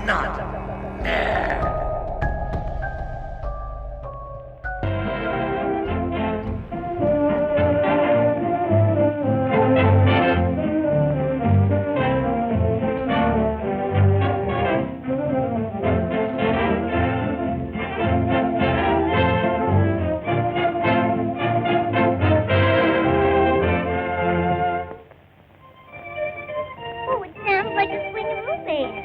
not. Oh, it sounds like a swing-a-roo band.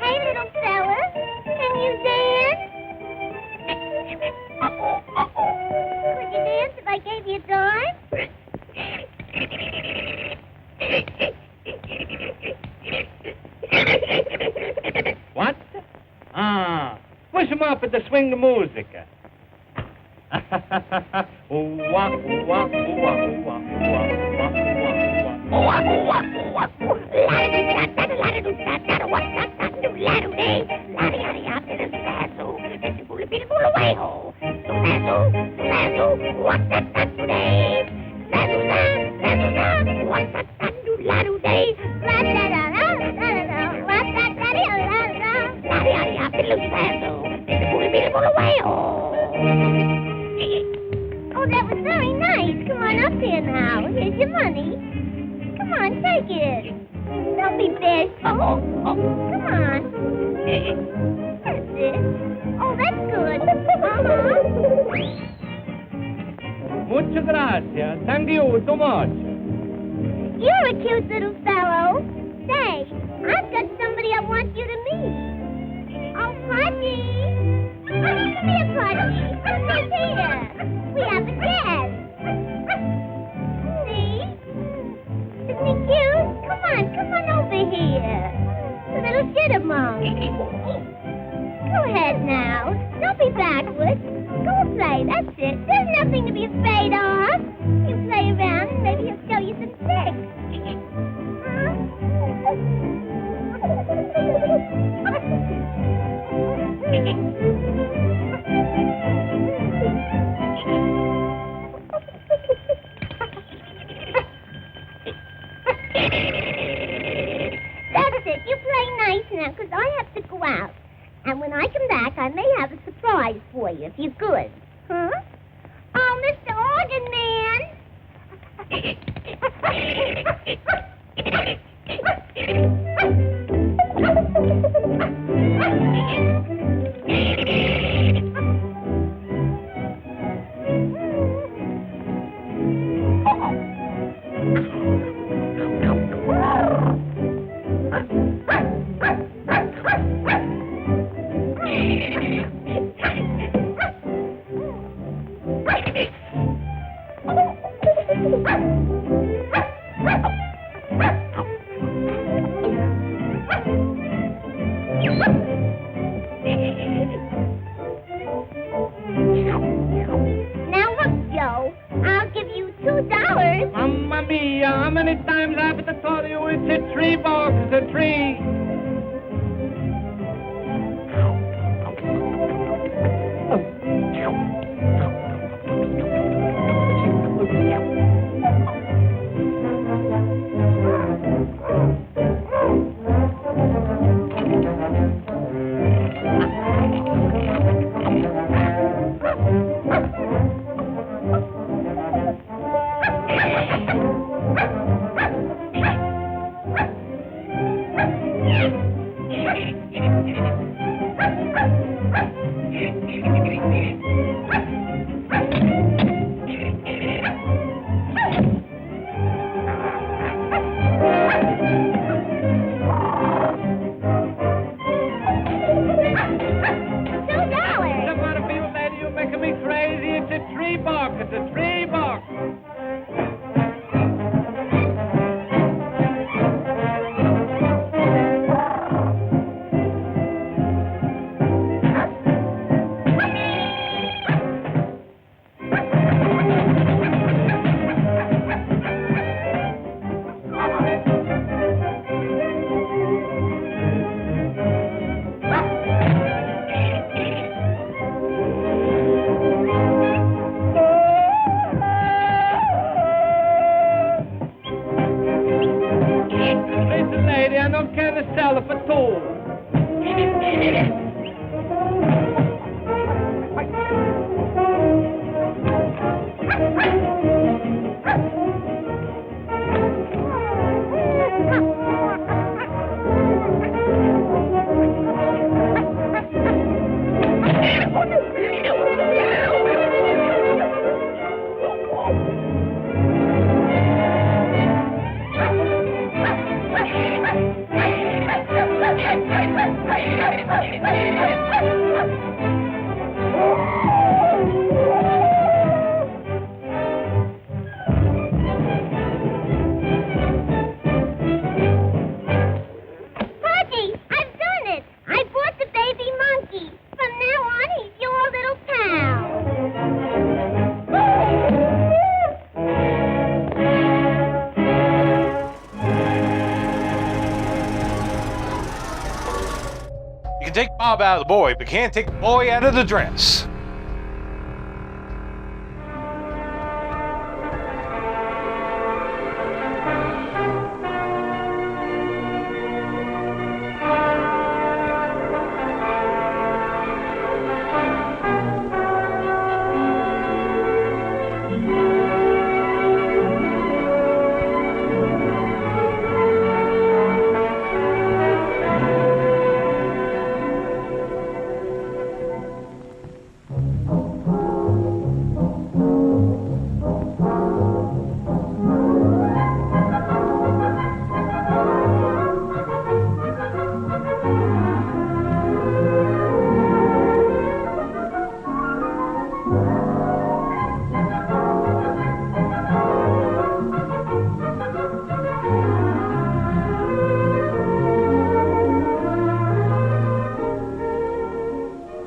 Hey, little fella, can you dance? Could you dance if I gave you a dime? What? Ah, push him up at the swing the musica. Ooh-wah, ooh-wah, ooh-wah, ooh-wah, ooh-wah, ooh-wah, ooh-wah. Oh, that was very nice. Come on up here now. Here's your money. Come on, take it. Don't be bashful. Come on. That's it. Oh, that's good. Muchas gracias. Thank you so much. You're a cute little fellow. Say, I've got somebody I want you to meet. Oh, Pudgy. Oh, come here, Pudgy. Come here. We have a guest. See? Isn't he cute? Come on over here. The little shittermunk. Go ahead now. Don't be backward. Go play, that's it. There's nothing to be afraid of. You play around and maybe he'll show you some tricks. That's it. You play nice now, because I have to go out. And when I come back, I may have a surprise for you, if you're good. Huh? Oh, Mr. Organ Now look, Joe, I'll give you $2. Mamma mia, how many times I have to tell you it's a tree box, a tree? $1 for two. You can take Bob out of the boy, but can't take the boy out of the dress.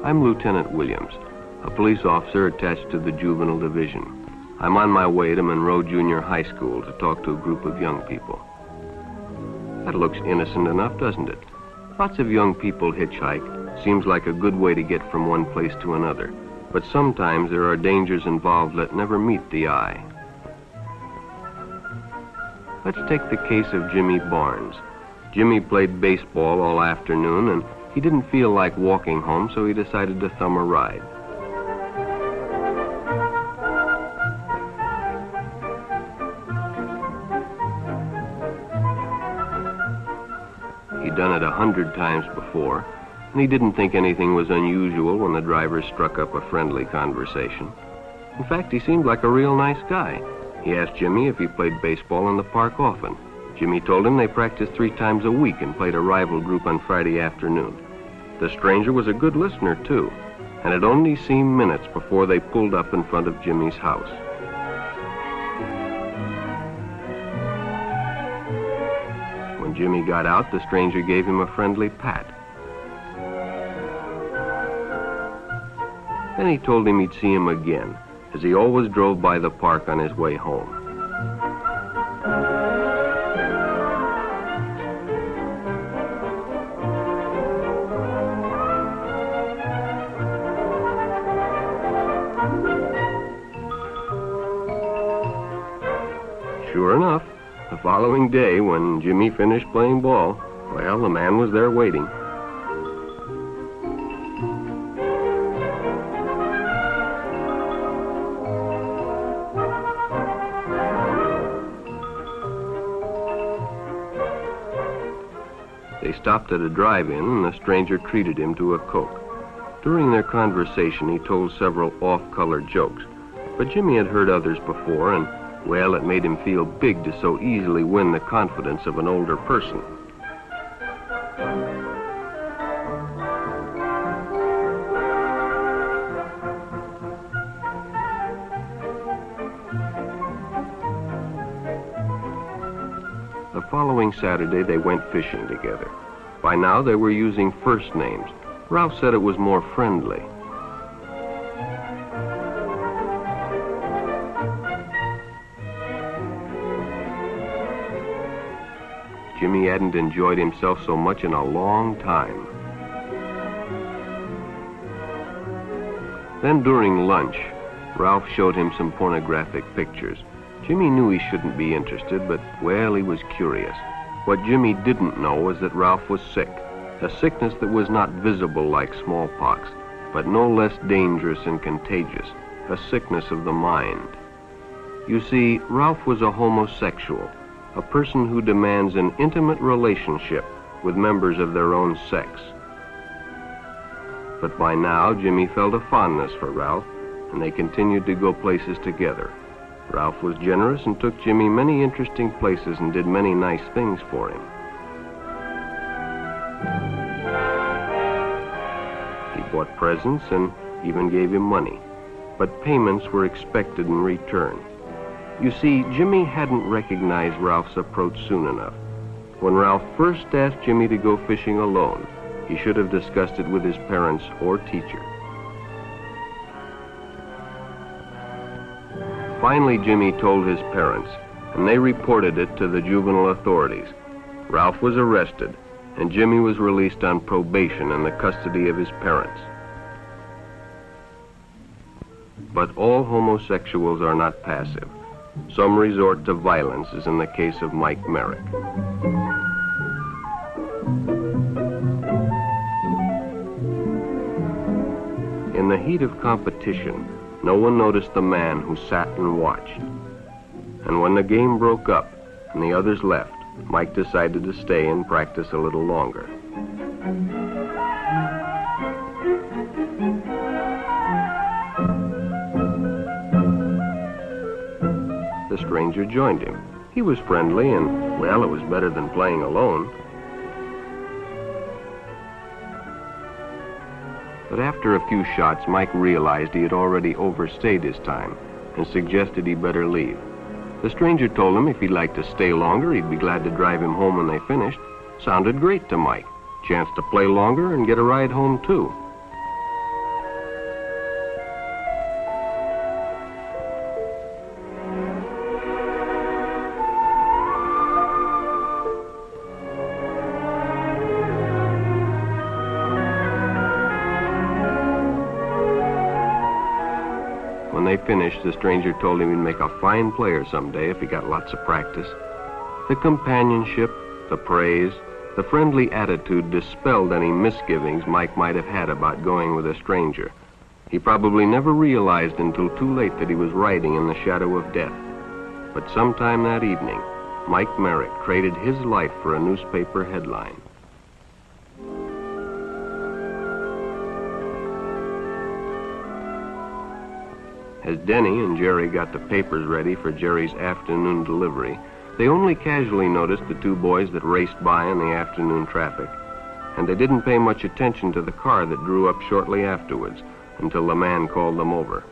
I'm Lieutenant Williams, a police officer attached to the Juvenile Division. I'm on my way to Monroe Junior High School to talk to a group of young people. That looks innocent enough, doesn't it? Lots of young people hitchhike. Seems like a good way to get from one place to another. But sometimes there are dangers involved that never meet the eye. Let's take the case of Jimmy Barnes. Jimmy played baseball all afternoon, and he didn't feel like walking home, so he decided to thumb a ride. He'd done it 100 times before, and he didn't think anything was unusual when the driver struck up a friendly conversation. In fact, he seemed like a real nice guy. He asked Jimmy if he played baseball in the park often. Jimmy told him they practiced 3 times a week and played a rival group on Friday afternoon. The stranger was a good listener, too, and it only seemed minutes before they pulled up in front of Jimmy's house. When Jimmy got out, the stranger gave him a friendly pat. Then he told him he'd see him again, as he always drove by the park on his way home. Sure enough, the following day, when Jimmy finished playing ball, well, the man was there waiting. They stopped at a drive-in, and the stranger treated him to a Coke. During their conversation, he told several off-color jokes, but Jimmy had heard others before, and well, it made him feel big to so easily win the confidence of an older person. The following Saturday, they went fishing together. By now, they were using first names. Ralph said it was more friendly. Jimmy hadn't enjoyed himself so much in a long time. Then during lunch, Ralph showed him some pornographic pictures. Jimmy knew he shouldn't be interested, but, well, he was curious. What Jimmy didn't know was that Ralph was sick, a sickness that was not visible like smallpox, but no less dangerous and contagious, a sickness of the mind. You see, Ralph was a homosexual, a person who demands an intimate relationship with members of their own sex. But by now, Jimmy felt a fondness for Ralph, and they continued to go places together. Ralph was generous and took Jimmy many interesting places and did many nice things for him. He bought presents and even gave him money, but payments were expected in return. You see, Jimmy hadn't recognized Ralph's approach soon enough. When Ralph first asked Jimmy to go fishing alone, he should have discussed it with his parents or teacher. Finally, Jimmy told his parents, and they reported it to the juvenile authorities. Ralph was arrested, and Jimmy was released on probation in the custody of his parents. But all homosexuals are not passive. Some resort to violence, as in the case of Mike Merrick. In the heat of competition, no one noticed the man who sat and watched. And when the game broke up and the others left, Mike decided to stay and practice a little longer. The stranger joined him. He was friendly and, well, it was better than playing alone. But after a few shots, Mike realized he had already overstayed his time and suggested he better leave. The stranger told him if he'd like to stay longer, he'd be glad to drive him home when they finished. Sounded great to Mike. Chance to play longer and get a ride home, too. When they finished, the stranger told him he'd make a fine player someday if he got lots of practice. The companionship, the praise, the friendly attitude dispelled any misgivings Mike might have had about going with a stranger. He probably never realized until too late that he was riding in the shadow of death. But sometime that evening, Mike Merrick traded his life for a newspaper headline. As Denny and Jerry got the papers ready for Jerry's afternoon delivery, they only casually noticed the two boys that raced by in the afternoon traffic, and they didn't pay much attention to the car that drew up shortly afterwards until the man called them over.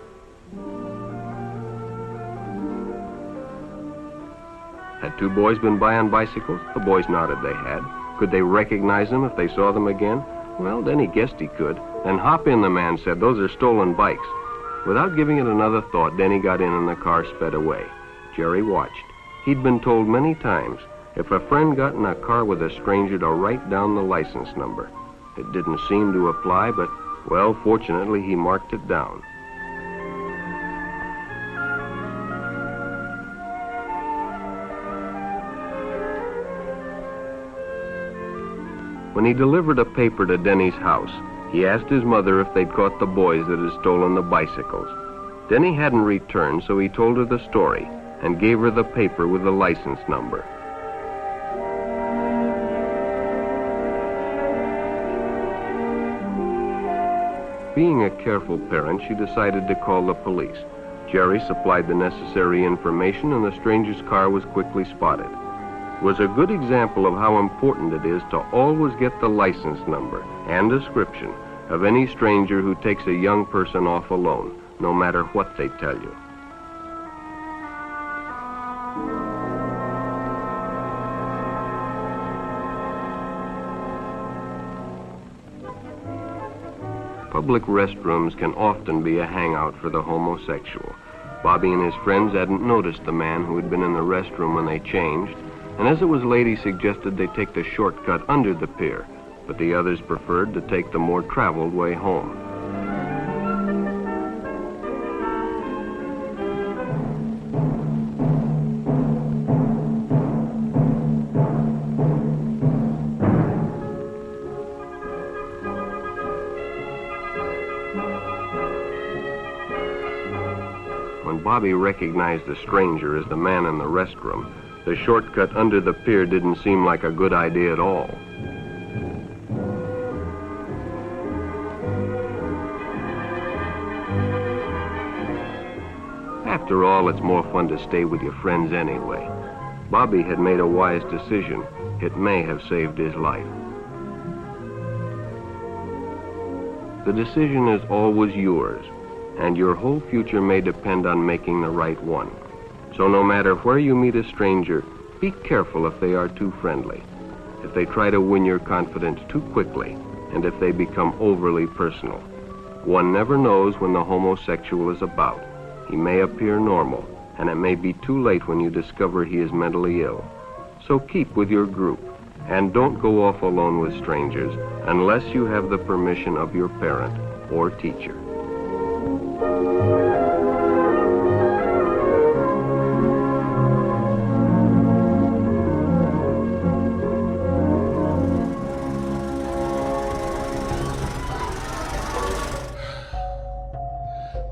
Had two boys been by on bicycles? The boys nodded they had. Could they recognize them if they saw them again? Well, Denny guessed he could. Then hop in, the man said. Those are stolen bikes. Without giving it another thought, Denny got in and the car sped away. Jerry watched. He'd been told many times, if a friend got in a car with a stranger, to write down the license number. It didn't seem to apply, but, well, fortunately, he marked it down. When he delivered a paper to Denny's house, he asked his mother if they'd caught the boys that had stolen the bicycles. Denny hadn't returned, so he told her the story and gave her the paper with the license number. Being a careful parent, she decided to call the police. Jerry supplied the necessary information, and the stranger's car was quickly spotted. It was a good example of how important it is to always get the license number and description of any stranger who takes a young person off alone, no matter what they tell you. Public restrooms can often be a hangout for the homosexual. Bobby and his friends hadn't noticed the man who had been in the restroom when they changed, and as it was late, he suggested they take the shortcut under the pier, but the others preferred to take the more traveled way home. Bobby recognized the stranger as the man in the restroom, the shortcut under the pier didn't seem like a good idea at all. After all, it's more fun to stay with your friends anyway. Bobby had made a wise decision. It may have saved his life. The decision is always yours, and your whole future may depend on making the right one. So no matter where you meet a stranger, be careful if they are too friendly, if they try to win your confidence too quickly, and if they become overly personal. One never knows when the homosexual is about. He may appear normal, and it may be too late when you discover he is mentally ill. So keep with your group, and don't go off alone with strangers unless you have the permission of your parent or teacher.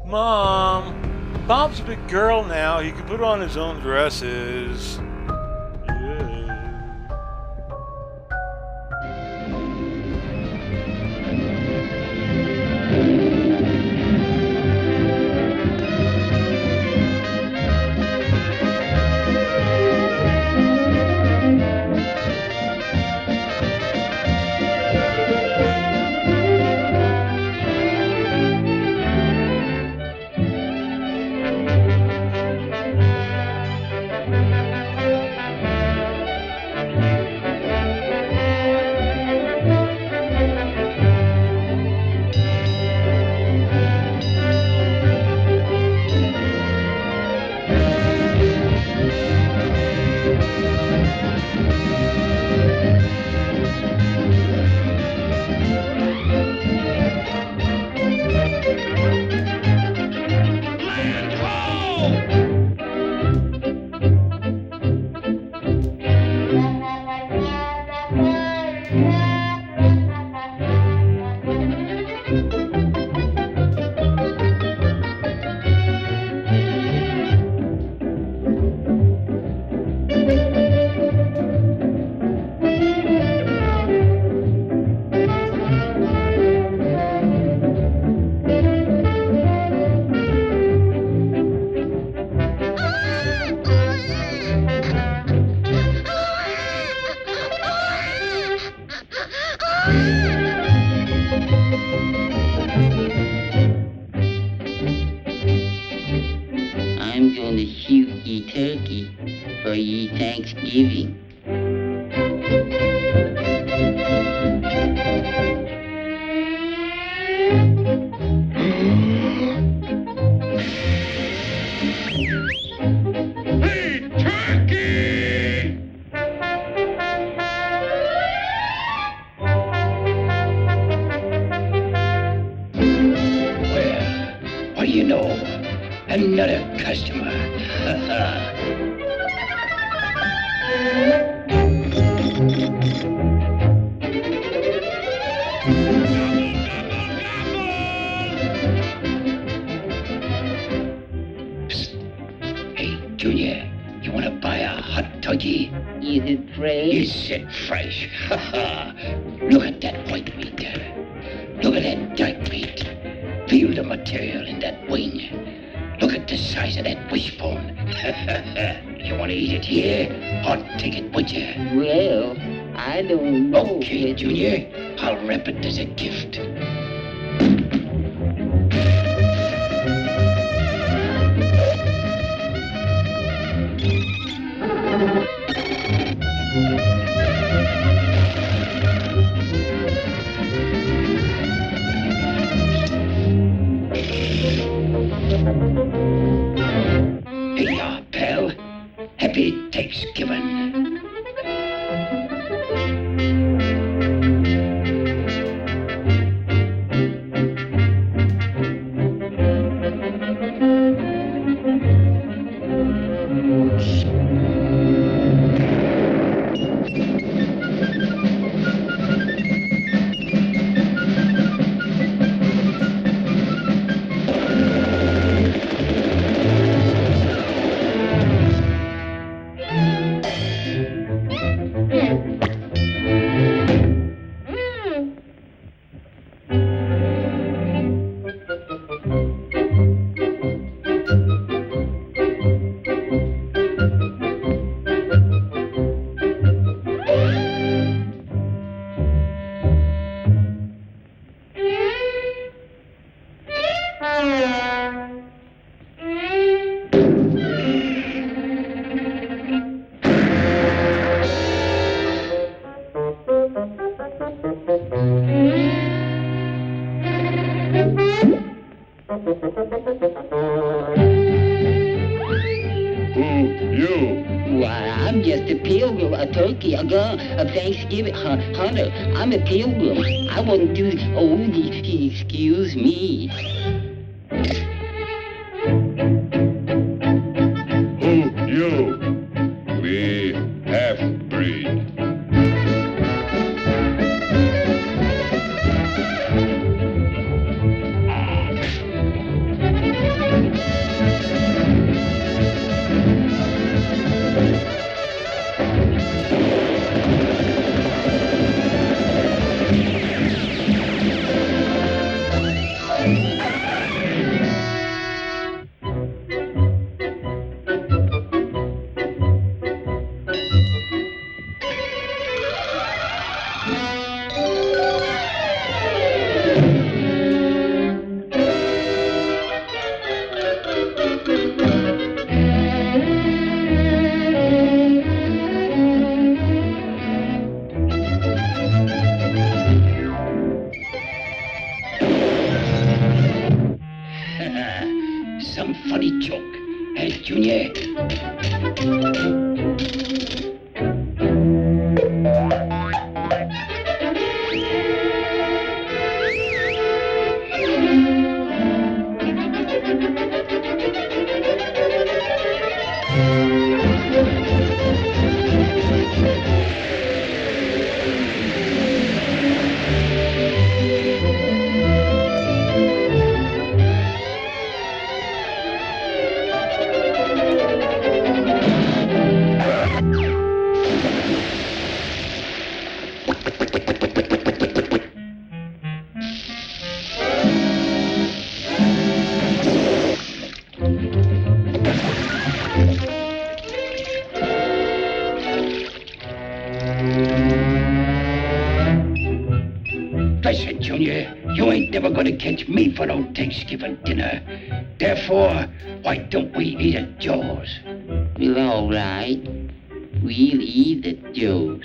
Mom, Bob's a big girl now. He can put on his own dresses. I'm going to shoot ye turkey for ye Thanksgiving. Hey, turkey! Well, what do you know? Another customer. Psst. Hey, Junior, you want to buy a hot turkey? Is it fresh? Is it fresh? Look at that white meat. Look at that dark meat. Feel the material in that wing. Look at the size of that wishbone. You want to eat it here or take it with you? Well, I don't know. Okay, Junior, I'll wrap it as a gift. Hey, pal. Happy Thanksgiving. Thanksgiving, Hunter, I'm a pilgrim. I wouldn't do, excuse me. Who you? We half-breed. Some funny joke, eh, Junior? Listen, Junior, you ain't never gonna catch me for no Thanksgiving dinner. Therefore, why don't we eat at Joe's? Well, all right. We'll eat at Joe's.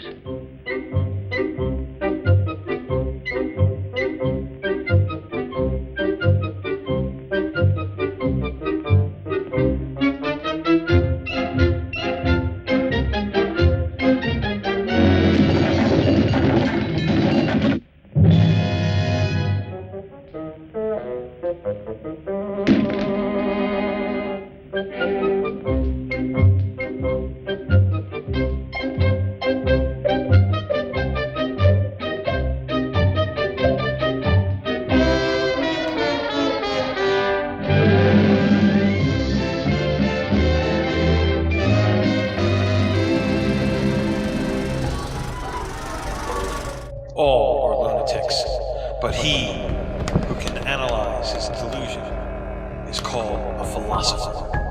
All are lunatics, but he who can analyze his delusion is called a philosopher.